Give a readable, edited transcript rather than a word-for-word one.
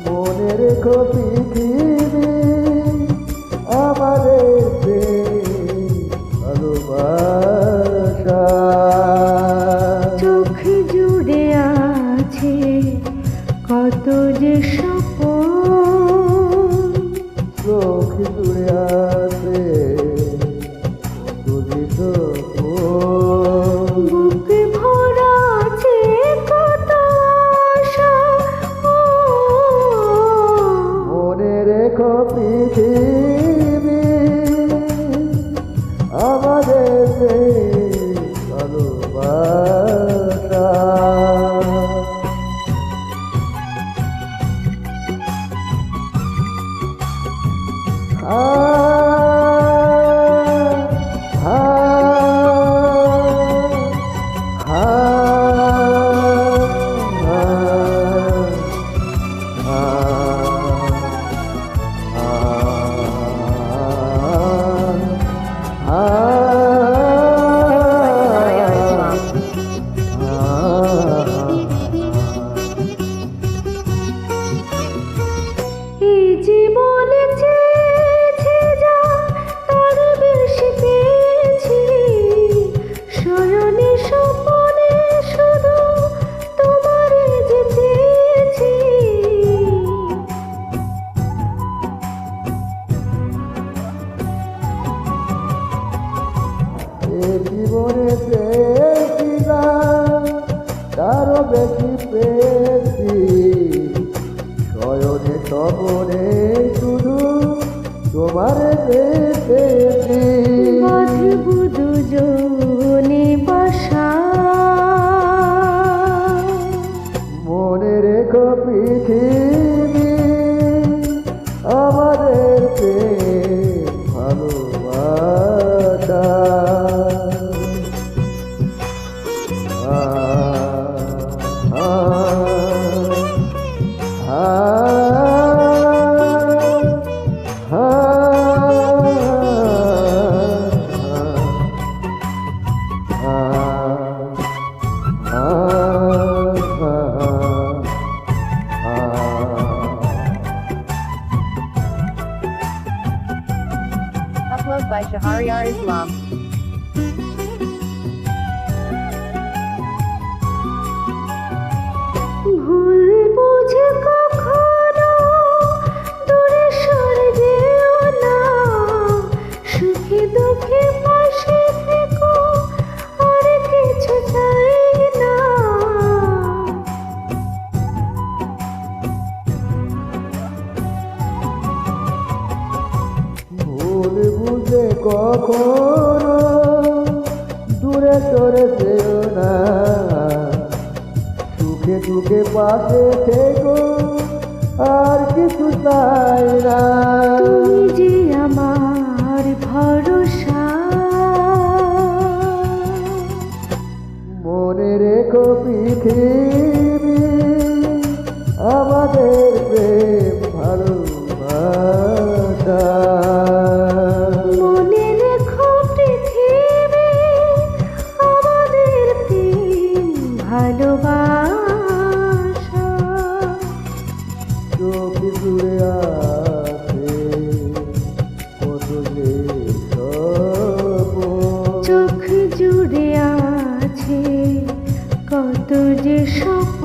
মনে রেখো পৃথিবী আমাদের ভালোবাসা, চোখ জুড়ে আছে কত যে স্বপ্ন, চোখ জুড়ে আছে কত যে স্বপ্ন, বুক ভরা আছে কত আশা। মনে রেখো পৃথিবী আমাদের ভালোবাসা। এই জীবনে চেয়েছি যা তার বেশি পেয়েছি, শয়নে স্বপনে শুধু তোমারে যে চেয়েছি। এই জীবনে চেয়েছিলাম তারও বেশি পেয়েছি, শয়নে স্বপনে শুধু তোমারে পেয়েছি। বাঁধবো দুজনে বাসা, মনে রেখো পৃথিবী আমাদের ভালোবাসা। Upload by Shahryar Islam. ভুল বুঝে কখনো দূরে সরে যেও না, সুখে দুঃখে পাশে থেকো, আর কিছু চাই না। ভুল বুঝে কখনো দূরে সরে যেও না, সুখে দুঃখে পাশে থেকো, আর কিছু চাই না। তুমি যে আমার ভরসা, মনে রেখো পৃথিবী আমাদের প্রেম ভালোবাসা। মনে রেখো পৃথিবী আমাদের প্রেম ভালোবাসা। চোখ জুড়ে আছে কত যে স্বপ্ন, চোখ জুড়ে আছে কত যে স্বপ্ন,